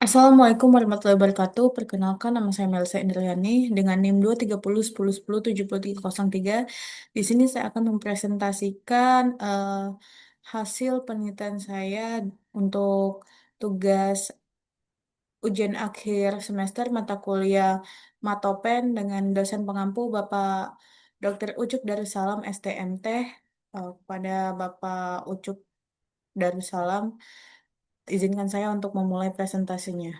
Assalamualaikum warahmatullahi wabarakatuh. Perkenalkan, nama saya Melisa Indriani dengan NIM 23010107303. Di sini saya akan mempresentasikan hasil penelitian saya untuk tugas ujian akhir semester mata kuliah Matopen dengan dosen pengampu Bapak Dr. Ucuk Darussalam STMT. Pada Bapak Ucuk Darussalam, izinkan saya untuk memulai presentasinya.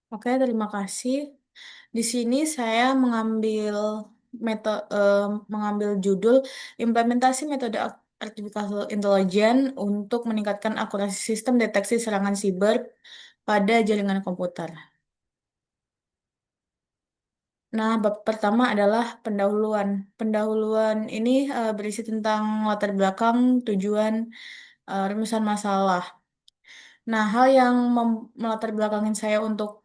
Oke, terima kasih. Di sini saya metode mengambil judul implementasi metode artificial intelligence untuk meningkatkan akurasi sistem deteksi serangan siber pada jaringan komputer. Nah, bab pertama adalah pendahuluan. Pendahuluan ini berisi tentang latar belakang, tujuan, rumusan masalah. Nah, hal yang melatar belakangin saya untuk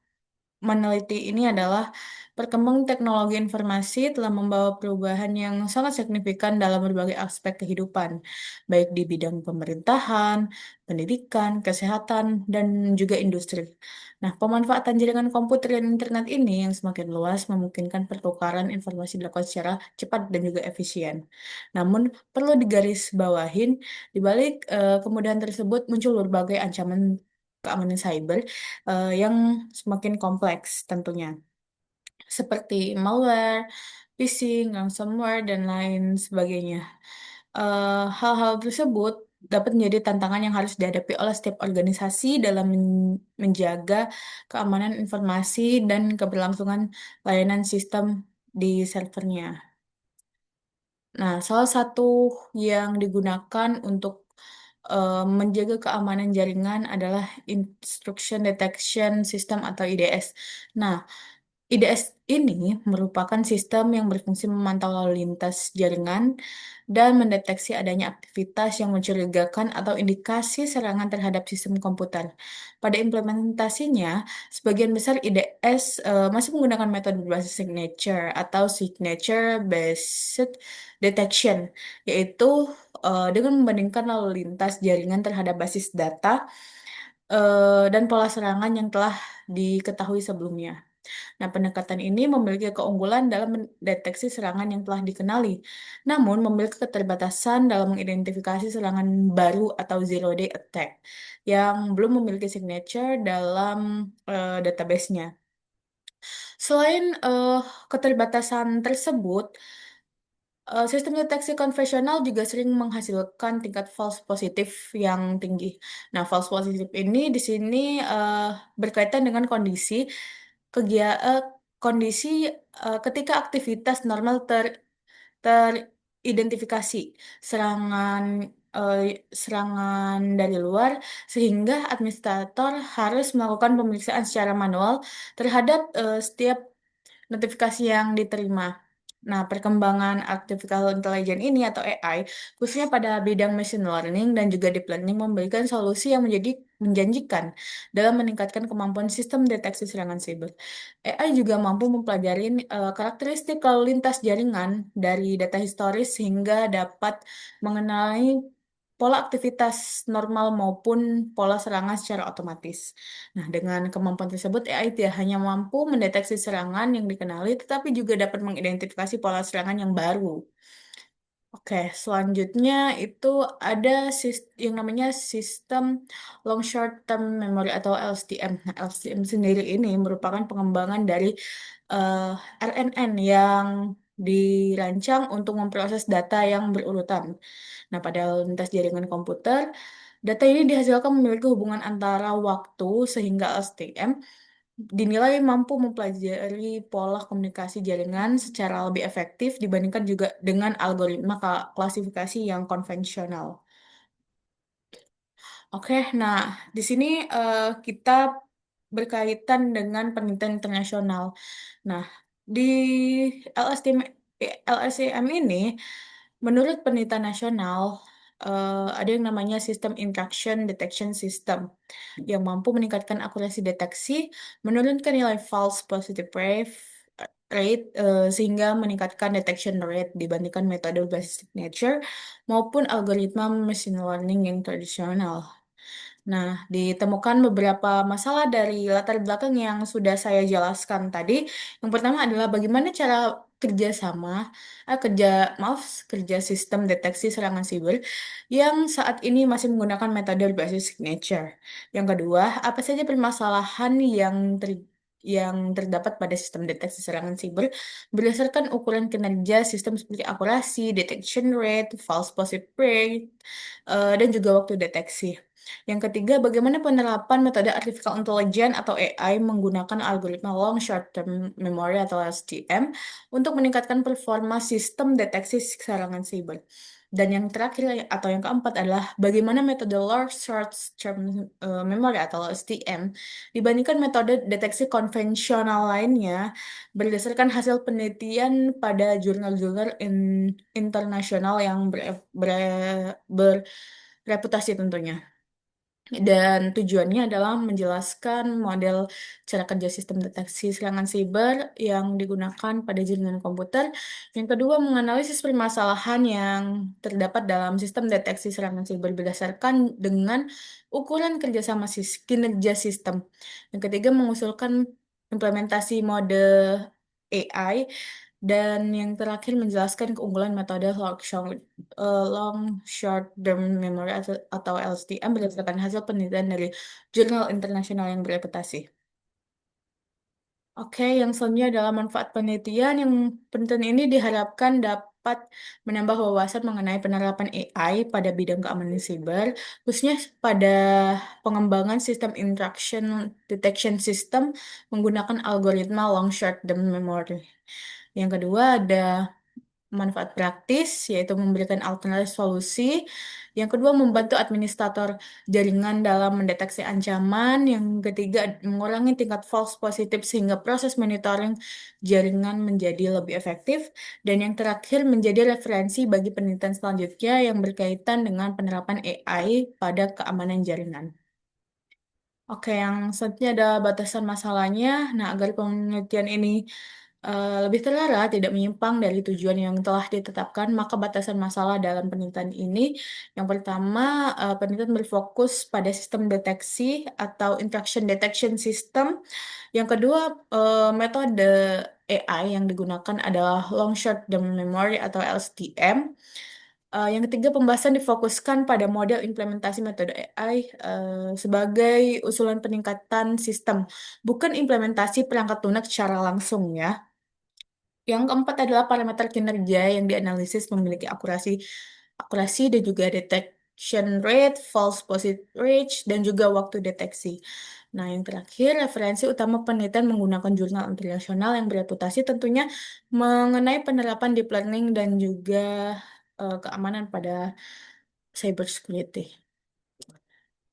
meneliti ini adalah perkembangan teknologi informasi telah membawa perubahan yang sangat signifikan dalam berbagai aspek kehidupan, baik di bidang pemerintahan, pendidikan, kesehatan, dan juga industri. Nah, pemanfaatan jaringan komputer dan internet ini yang semakin luas memungkinkan pertukaran informasi dilakukan secara cepat dan juga efisien. Namun, perlu digarisbawahin, di balik kemudahan tersebut muncul berbagai ancaman keamanan cyber yang semakin kompleks tentunya, seperti malware, phishing, ransomware, dan lain sebagainya. Hal-hal tersebut dapat menjadi tantangan yang harus dihadapi oleh setiap organisasi dalam menjaga keamanan informasi dan keberlangsungan layanan sistem di servernya. Nah, salah satu yang digunakan untuk menjaga keamanan jaringan adalah Instruction Detection System atau IDS. Nah, IDS ini merupakan sistem yang berfungsi memantau lalu lintas jaringan dan mendeteksi adanya aktivitas yang mencurigakan atau indikasi serangan terhadap sistem komputer. Pada implementasinya, sebagian besar IDS masih menggunakan metode berbasis signature atau signature based detection, yaitu dengan membandingkan lalu lintas jaringan terhadap basis data dan pola serangan yang telah diketahui sebelumnya. Nah, pendekatan ini memiliki keunggulan dalam mendeteksi serangan yang telah dikenali, namun memiliki keterbatasan dalam mengidentifikasi serangan baru atau zero day attack yang belum memiliki signature dalam database-nya. Selain keterbatasan tersebut, sistem deteksi konvensional juga sering menghasilkan tingkat false positif yang tinggi. Nah, false positif ini di sini berkaitan dengan kegia- eh, kondisi ketika aktivitas normal teridentifikasi serangan eh, serangan dari luar sehingga administrator harus melakukan pemeriksaan secara manual terhadap setiap notifikasi yang diterima. Nah, perkembangan artificial intelligence ini atau AI, khususnya pada bidang machine learning dan juga deep learning, memberikan solusi yang menjanjikan dalam meningkatkan kemampuan sistem deteksi serangan siber. AI juga mampu mempelajari karakteristik lalu lintas jaringan dari data historis sehingga dapat mengenali pola aktivitas normal maupun pola serangan secara otomatis. Nah, dengan kemampuan tersebut, AI tidak hanya mampu mendeteksi serangan yang dikenali, tetapi juga dapat mengidentifikasi pola serangan yang baru. Oke, selanjutnya itu ada yang namanya sistem long short term memory atau LSTM. Nah, LSTM sendiri ini merupakan pengembangan dari eh, RNN yang dirancang untuk memproses data yang berurutan. Nah, pada lintas jaringan komputer, data ini dihasilkan memiliki hubungan antara waktu sehingga LSTM dinilai mampu mempelajari pola komunikasi jaringan secara lebih efektif dibandingkan juga dengan algoritma klasifikasi yang konvensional. Oke, nah di sini kita berkaitan dengan penelitian internasional. Nah, di LSTM, LSTM ini, menurut penelitian nasional, ada yang namanya sistem interaction detection system yang mampu meningkatkan akurasi deteksi, menurunkan nilai false positive rate, rate sehingga meningkatkan detection rate dibandingkan metode berbasis signature maupun algoritma machine learning yang tradisional. Nah, ditemukan beberapa masalah dari latar belakang yang sudah saya jelaskan tadi. Yang pertama adalah bagaimana cara kerjasama, kerja, maaf, kerja sistem deteksi serangan siber yang saat ini masih menggunakan metode berbasis signature. Yang kedua, apa saja permasalahan yang terdapat pada sistem deteksi serangan siber berdasarkan ukuran kinerja sistem seperti akurasi, detection rate, false positive rate, dan juga waktu deteksi. Yang ketiga, bagaimana penerapan metode artificial intelligence atau AI menggunakan algoritma long short term memory atau LSTM untuk meningkatkan performa sistem deteksi serangan siber. Dan yang terakhir atau yang keempat adalah bagaimana metode long short term memory atau LSTM dibandingkan metode deteksi konvensional lainnya berdasarkan hasil penelitian pada jurnal-jurnal internasional yang bereputasi tentunya. Dan tujuannya adalah menjelaskan model cara kerja sistem deteksi serangan siber yang digunakan pada jaringan komputer. Yang kedua, menganalisis permasalahan yang terdapat dalam sistem deteksi serangan siber berdasarkan dengan ukuran kerjasama kinerja sistem. Yang ketiga, mengusulkan implementasi mode AI. Dan yang terakhir menjelaskan keunggulan metode long short term memory atau LSTM berdasarkan hasil penelitian dari jurnal internasional yang bereputasi. Oke, yang selanjutnya adalah manfaat penelitian yang penting ini diharapkan dapat menambah wawasan mengenai penerapan AI pada bidang keamanan siber, khususnya pada pengembangan sistem interaction detection system menggunakan algoritma long short term memory. Yang kedua ada manfaat praktis, yaitu memberikan alternatif solusi. Yang kedua, membantu administrator jaringan dalam mendeteksi ancaman. Yang ketiga, mengurangi tingkat false positif sehingga proses monitoring jaringan menjadi lebih efektif. Dan yang terakhir, menjadi referensi bagi penelitian selanjutnya yang berkaitan dengan penerapan AI pada keamanan jaringan. Oke, yang selanjutnya ada batasan masalahnya. Nah, agar penelitian ini lebih terarah, tidak menyimpang dari tujuan yang telah ditetapkan, maka batasan masalah dalam penelitian ini, yang pertama, penelitian berfokus pada sistem deteksi atau interaction detection system. Yang kedua, metode AI yang digunakan adalah long short term memory atau LSTM. Yang ketiga, pembahasan difokuskan pada model implementasi metode AI sebagai usulan peningkatan sistem, bukan implementasi perangkat lunak secara langsung ya. Yang keempat adalah parameter kinerja yang dianalisis memiliki akurasi dan juga detection rate, false positive rate, dan juga waktu deteksi. Nah, yang terakhir, referensi utama penelitian menggunakan jurnal internasional yang bereputasi tentunya mengenai penerapan deep learning dan juga keamanan pada cybersecurity.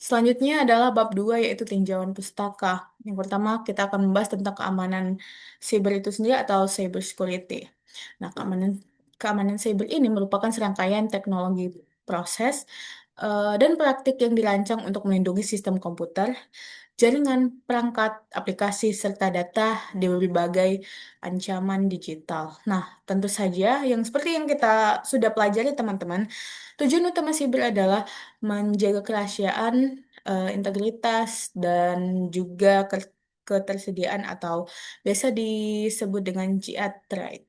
Selanjutnya adalah bab 2 yaitu tinjauan pustaka. Yang pertama kita akan membahas tentang keamanan cyber itu sendiri atau cyber security. Nah, keamanan cyber ini merupakan serangkaian teknologi proses dan praktik yang dirancang untuk melindungi sistem komputer, jaringan, perangkat, aplikasi, serta data di berbagai ancaman digital. Nah, tentu saja yang seperti yang kita sudah pelajari teman-teman, tujuan utama siber adalah menjaga kerahasiaan, integritas, dan juga ketersediaan atau biasa disebut dengan jihad trade.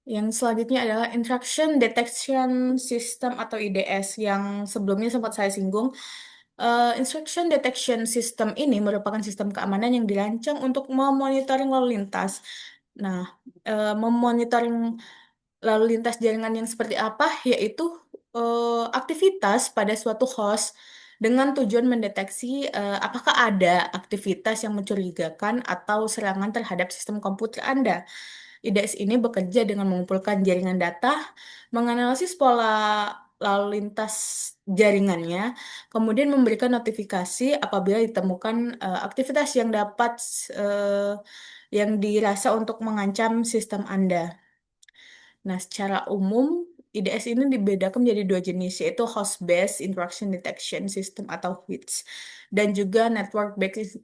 Yang selanjutnya adalah Interaction Detection System atau IDS yang sebelumnya sempat saya singgung. Instruction Detection System ini merupakan sistem keamanan yang dirancang untuk memonitoring lalu lintas. Nah, memonitoring lalu lintas jaringan yang seperti apa? Yaitu aktivitas pada suatu host dengan tujuan mendeteksi apakah ada aktivitas yang mencurigakan atau serangan terhadap sistem komputer Anda. IDS ini bekerja dengan mengumpulkan jaringan data, menganalisis pola lalu lintas jaringannya, kemudian memberikan notifikasi apabila ditemukan aktivitas yang dapat eh, yang dirasa untuk mengancam sistem Anda. Nah, secara umum IDS ini dibedakan menjadi dua jenis, yaitu Host-Based Interaction Detection System atau HITS, dan juga Network-Based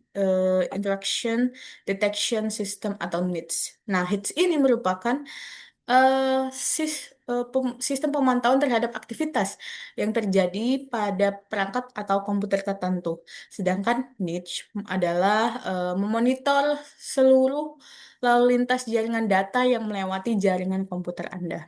Interaction Detection System atau NITS. Nah, HITS ini merupakan sistem pemantauan terhadap aktivitas yang terjadi pada perangkat atau komputer tertentu. Sedangkan niche adalah memonitor seluruh lalu lintas jaringan data yang melewati jaringan komputer Anda.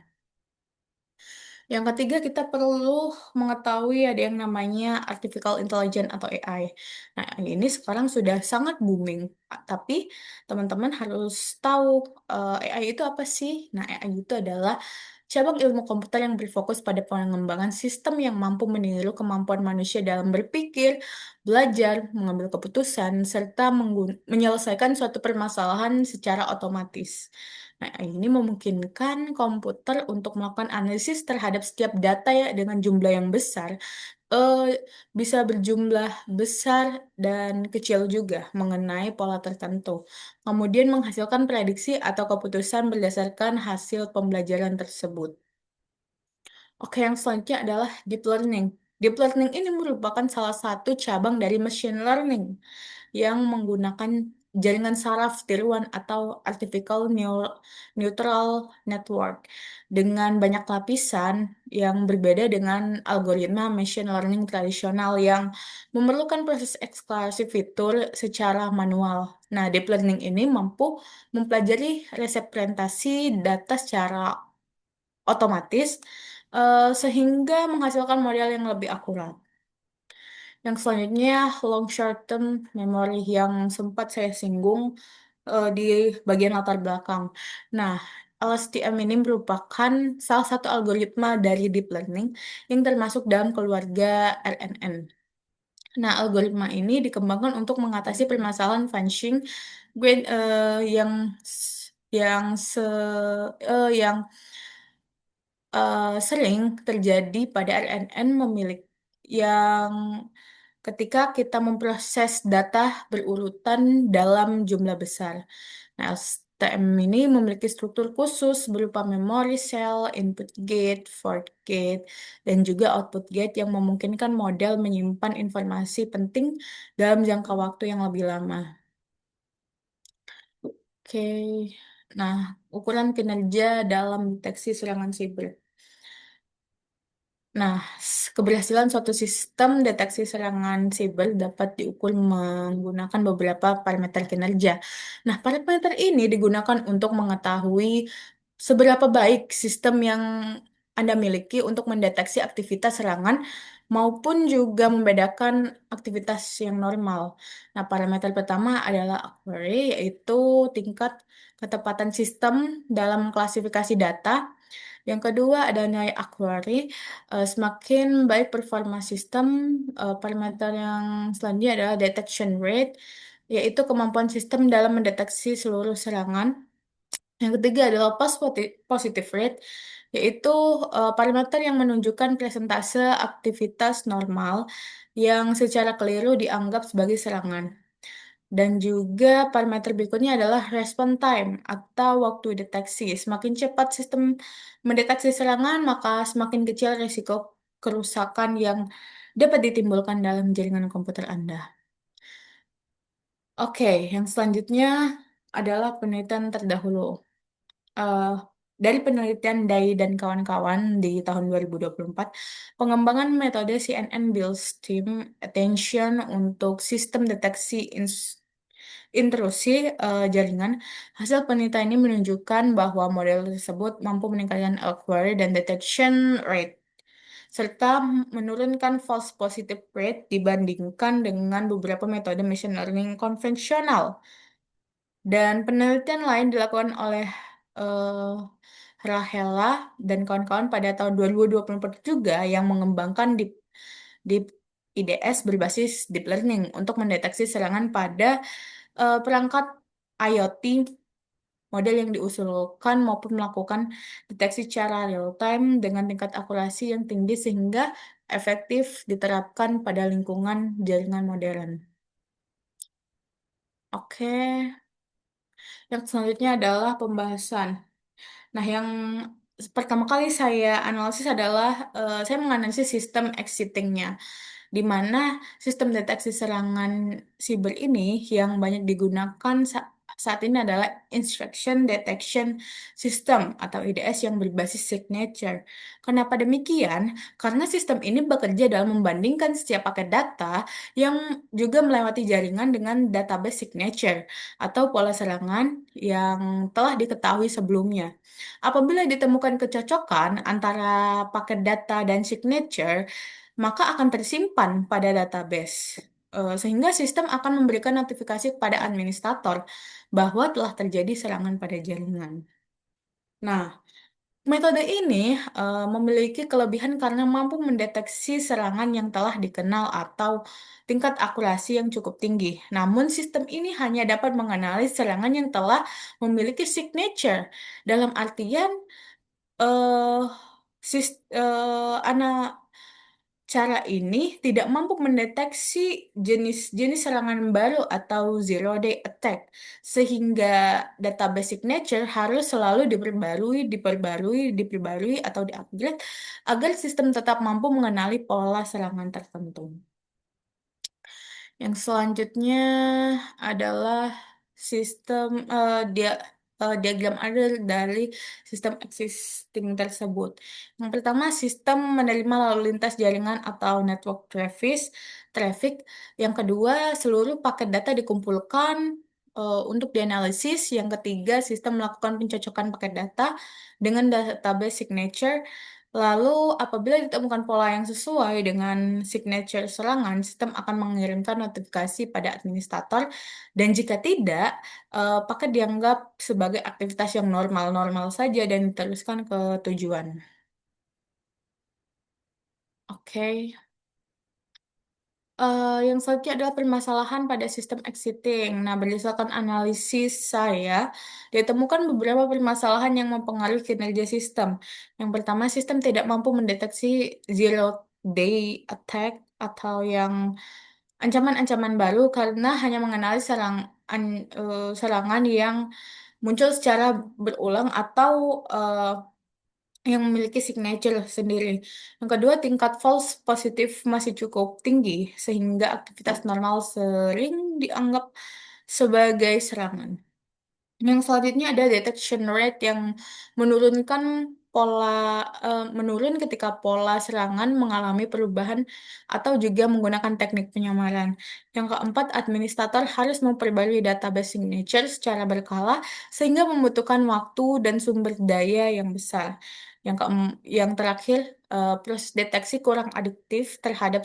Yang ketiga, kita perlu mengetahui ada yang namanya artificial intelligence atau AI. Nah, ini sekarang sudah sangat booming. Tapi teman-teman harus tahu AI itu apa sih? Nah, AI itu adalah cabang ilmu komputer yang berfokus pada pengembangan sistem yang mampu meniru kemampuan manusia dalam berpikir, belajar, mengambil keputusan, serta menyelesaikan suatu permasalahan secara otomatis. Nah, ini memungkinkan komputer untuk melakukan analisis terhadap setiap data ya dengan jumlah yang besar, eh, bisa berjumlah besar dan kecil juga mengenai pola tertentu. Kemudian menghasilkan prediksi atau keputusan berdasarkan hasil pembelajaran tersebut. Oke, yang selanjutnya adalah deep learning. Deep learning ini merupakan salah satu cabang dari machine learning yang menggunakan jaringan saraf tiruan atau neutral network dengan banyak lapisan yang berbeda dengan algoritma machine learning tradisional yang memerlukan proses ekskalasi fitur secara manual. Nah, deep learning ini mampu mempelajari representasi data secara otomatis sehingga menghasilkan model yang lebih akurat. Yang selanjutnya long short term memory yang sempat saya singgung di bagian latar belakang. Nah, LSTM ini merupakan salah satu algoritma dari deep learning yang termasuk dalam keluarga RNN. Nah, algoritma ini dikembangkan untuk mengatasi permasalahan vanishing grade yang se yang sering terjadi pada RNN memiliki yang ketika kita memproses data berurutan dalam jumlah besar. Nah, STM ini memiliki struktur khusus berupa memory cell, input gate, forward gate, dan juga output gate yang memungkinkan model menyimpan informasi penting dalam jangka waktu yang lebih lama. Oke, nah ukuran kinerja dalam deteksi serangan siber. Nah, keberhasilan suatu sistem deteksi serangan siber dapat diukur menggunakan beberapa parameter kinerja. Nah, parameter ini digunakan untuk mengetahui seberapa baik sistem yang Anda miliki untuk mendeteksi aktivitas serangan maupun juga membedakan aktivitas yang normal. Nah, parameter pertama adalah Aquery, yaitu tingkat ketepatan sistem dalam klasifikasi data. Yang kedua ada nilai Aquery. Semakin baik performa sistem, parameter yang selanjutnya adalah detection rate, yaitu kemampuan sistem dalam mendeteksi seluruh serangan. Yang ketiga adalah positive rate, yaitu parameter yang menunjukkan presentase aktivitas normal yang secara keliru dianggap sebagai serangan. Dan juga parameter berikutnya adalah response time atau waktu deteksi. Semakin cepat sistem mendeteksi serangan, maka semakin kecil risiko kerusakan yang dapat ditimbulkan dalam jaringan komputer Anda. Oke, yang selanjutnya adalah penelitian terdahulu. Eh, dari penelitian Dai dan kawan-kawan di tahun 2024, pengembangan metode CNN Build Team Attention untuk sistem deteksi intrusi jaringan. Hasil penelitian ini menunjukkan bahwa model tersebut mampu meningkatkan acquire dan detection rate serta menurunkan false positive rate dibandingkan dengan beberapa metode machine learning konvensional. Dan penelitian lain dilakukan oleh eh, Rahela dan kawan-kawan pada tahun 2024 juga yang mengembangkan di IDS berbasis deep learning untuk mendeteksi serangan pada perangkat IoT model yang diusulkan maupun melakukan deteksi secara real time dengan tingkat akurasi yang tinggi sehingga efektif diterapkan pada lingkungan jaringan modern. Oke, yang selanjutnya adalah pembahasan. Nah, yang pertama kali saya analisis adalah saya menganalisis sistem exitingnya, di mana sistem deteksi serangan siber ini yang banyak digunakan saat ini adalah Instruction Detection System atau IDS yang berbasis signature. Kenapa demikian? Karena sistem ini bekerja dalam membandingkan setiap paket data yang juga melewati jaringan dengan database signature atau pola serangan yang telah diketahui sebelumnya. Apabila ditemukan kecocokan antara paket data dan signature, maka akan tersimpan pada database. Sehingga sistem akan memberikan notifikasi kepada administrator bahwa telah terjadi serangan pada jaringan. Nah, metode ini memiliki kelebihan karena mampu mendeteksi serangan yang telah dikenal atau tingkat akurasi yang cukup tinggi. Namun, sistem ini hanya dapat mengenali serangan yang telah memiliki signature. Dalam artian, eh ana cara ini tidak mampu mendeteksi jenis-jenis serangan baru atau zero day attack, sehingga database signature harus selalu diperbarui atau diupgrade agar sistem tetap mampu mengenali pola serangan tertentu. Yang selanjutnya adalah sistem diagram alur dari sistem existing tersebut. Yang pertama, sistem menerima lalu lintas jaringan atau network traffic. Yang kedua, seluruh paket data dikumpulkan untuk dianalisis. Yang ketiga, sistem melakukan pencocokan paket data dengan database signature. Lalu, apabila ditemukan pola yang sesuai dengan signature serangan, sistem akan mengirimkan notifikasi pada administrator, dan jika tidak, paket dianggap sebagai aktivitas yang normal-normal saja dan diteruskan ke tujuan. Oke. Yang selanjutnya adalah permasalahan pada sistem exiting. Nah, berdasarkan analisis saya, ditemukan beberapa permasalahan yang mempengaruhi kinerja sistem. Yang pertama, sistem tidak mampu mendeteksi zero day attack atau yang ancaman-ancaman baru karena hanya mengenali serangan yang muncul secara berulang atau yang memiliki signature sendiri. Yang kedua, tingkat false positif masih cukup tinggi, sehingga aktivitas normal sering dianggap sebagai serangan. Yang selanjutnya ada detection rate yang menurunkan pola menurun ketika pola serangan mengalami perubahan atau juga menggunakan teknik penyamaran. Yang keempat, administrator harus memperbarui database signature secara berkala sehingga membutuhkan waktu dan sumber daya yang besar. Yang terakhir, proses deteksi kurang adaptif terhadap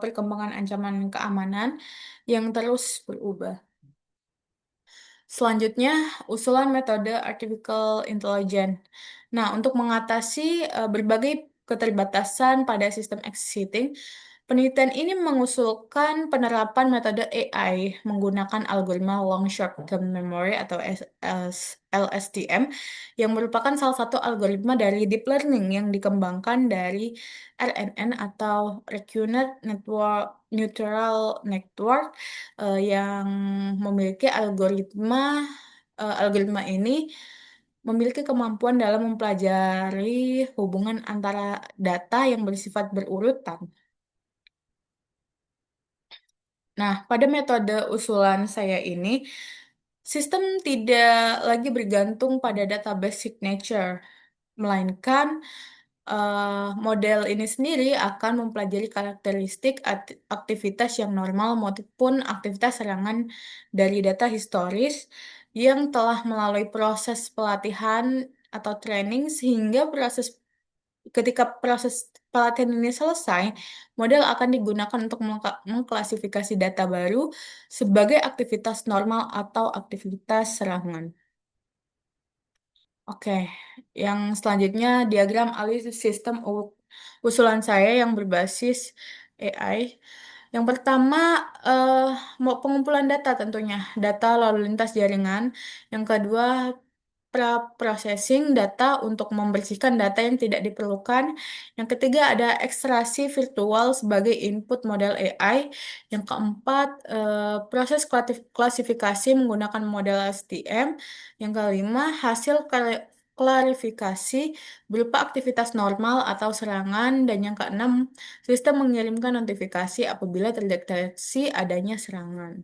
perkembangan ancaman keamanan yang terus berubah. Selanjutnya, usulan metode artificial intelligence. Nah, untuk mengatasi berbagai keterbatasan pada sistem existing, penelitian ini mengusulkan penerapan metode AI menggunakan algoritma Long Short Term Memory atau LSTM yang merupakan salah satu algoritma dari deep learning yang dikembangkan dari RNN atau Recurrent Neural Network yang memiliki algoritma ini memiliki kemampuan dalam mempelajari hubungan antara data yang bersifat berurutan. Nah, pada metode usulan saya ini, sistem tidak lagi bergantung pada database signature, melainkan model ini sendiri akan mempelajari karakteristik aktivitas yang normal maupun aktivitas serangan dari data historis yang telah melalui proses pelatihan atau training sehingga ketika proses pelatihan ini selesai, model akan digunakan untuk mengklasifikasi data baru sebagai aktivitas normal atau aktivitas serangan. Oke, yang selanjutnya diagram alih sistem usulan saya yang berbasis AI. Yang pertama, eh, mau pengumpulan data tentunya, data lalu lintas jaringan. Yang kedua, processing data untuk membersihkan data yang tidak diperlukan. Yang ketiga, ada ekstraksi virtual sebagai input model AI. Yang keempat, proses klasifikasi menggunakan model STM. Yang kelima, hasil klarifikasi berupa aktivitas normal atau serangan, dan yang keenam, sistem mengirimkan notifikasi apabila terdeteksi adanya serangan.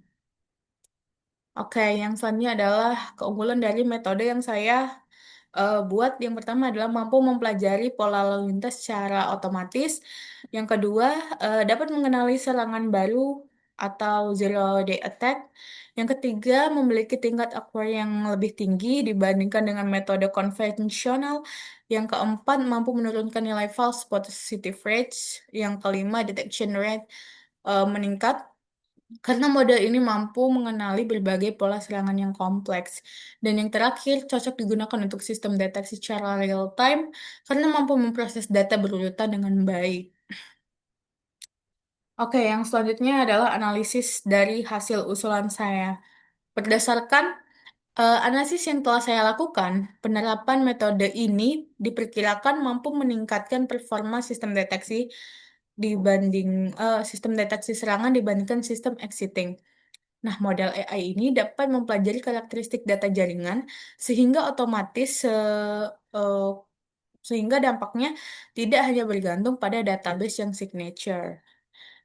Oke, yang selanjutnya adalah keunggulan dari metode yang saya buat. Yang pertama adalah mampu mempelajari pola lalu lintas secara otomatis. Yang kedua, dapat mengenali serangan baru atau zero day attack. Yang ketiga, memiliki tingkat aqua yang lebih tinggi dibandingkan dengan metode konvensional. Yang keempat, mampu menurunkan nilai false positive rates. Yang kelima, detection rate meningkat karena model ini mampu mengenali berbagai pola serangan yang kompleks. Dan yang terakhir, cocok digunakan untuk sistem deteksi secara real time karena mampu memproses data berurutan dengan baik. Oke, yang selanjutnya adalah analisis dari hasil usulan saya. Berdasarkan analisis yang telah saya lakukan, penerapan metode ini diperkirakan mampu meningkatkan performa sistem deteksi serangan dibandingkan sistem exiting. Nah, model AI ini dapat mempelajari karakteristik data jaringan sehingga eh, sehingga dampaknya tidak hanya bergantung pada database yang signature.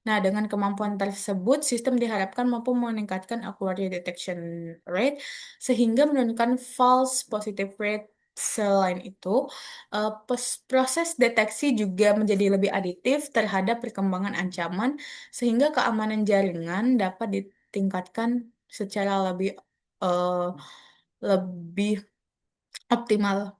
Nah, dengan kemampuan tersebut, sistem diharapkan mampu meningkatkan accuracy detection rate sehingga menurunkan false positive rate. Selain itu, proses deteksi juga menjadi lebih aditif terhadap perkembangan ancaman sehingga keamanan jaringan dapat ditingkatkan secara eh, lebih optimal.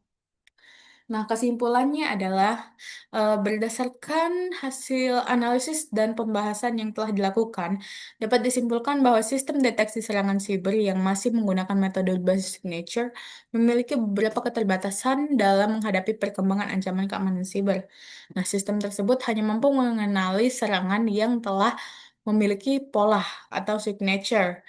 Nah, kesimpulannya adalah berdasarkan hasil analisis dan pembahasan yang telah dilakukan, dapat disimpulkan bahwa sistem deteksi serangan siber yang masih menggunakan metode berbasis signature memiliki beberapa keterbatasan dalam menghadapi perkembangan ancaman keamanan siber. Nah, sistem tersebut hanya mampu mengenali serangan yang telah memiliki pola atau signature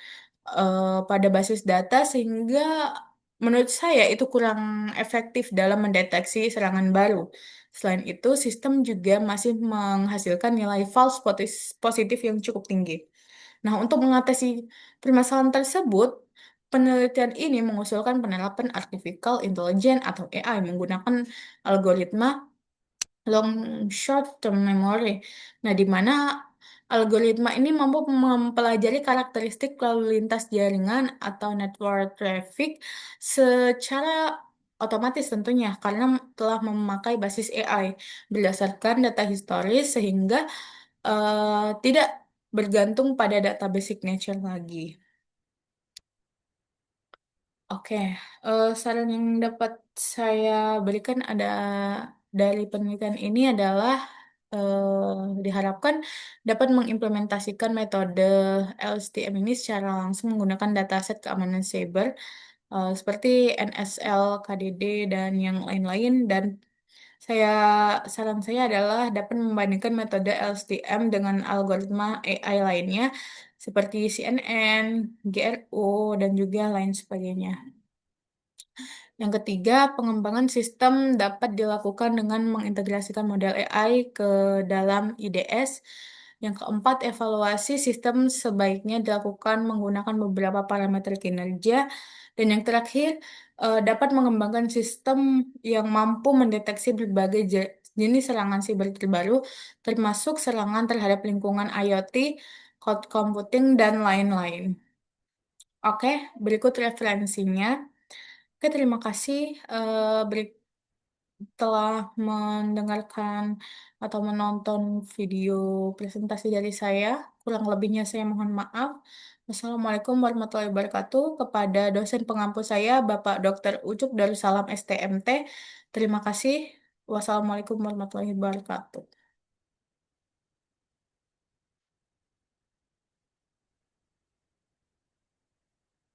pada basis data sehingga menurut saya itu kurang efektif dalam mendeteksi serangan baru. Selain itu, sistem juga masih menghasilkan nilai positif yang cukup tinggi. Nah, untuk mengatasi permasalahan tersebut, penelitian ini mengusulkan penerapan artificial intelligence atau AI menggunakan algoritma long short term memory. Nah, di mana algoritma ini mampu mempelajari karakteristik lalu lintas jaringan atau network traffic secara otomatis tentunya karena telah memakai basis AI berdasarkan data historis sehingga tidak bergantung pada database signature lagi. Oke, saran yang dapat saya berikan dari penelitian ini adalah diharapkan dapat mengimplementasikan metode LSTM ini secara langsung menggunakan dataset keamanan cyber seperti NSL, KDD, dan yang lain-lain. Dan saya saran saya adalah dapat membandingkan metode LSTM dengan algoritma AI lainnya seperti CNN, GRU, dan juga lain sebagainya. Yang ketiga, pengembangan sistem dapat dilakukan dengan mengintegrasikan model AI ke dalam IDS. Yang keempat, evaluasi sistem sebaiknya dilakukan menggunakan beberapa parameter kinerja. Dan yang terakhir, dapat mengembangkan sistem yang mampu mendeteksi berbagai jenis serangan siber terbaru, termasuk serangan terhadap lingkungan IoT, cloud computing, dan lain-lain. Oke, berikut referensinya. Oke, terima kasih telah mendengarkan atau menonton video presentasi dari saya. Kurang lebihnya saya mohon maaf. Wassalamualaikum warahmatullahi wabarakatuh. Kepada dosen pengampu saya, Bapak Dr. Ucup Darussalam STMT. Terima kasih. Wassalamualaikum warahmatullahi wabarakatuh.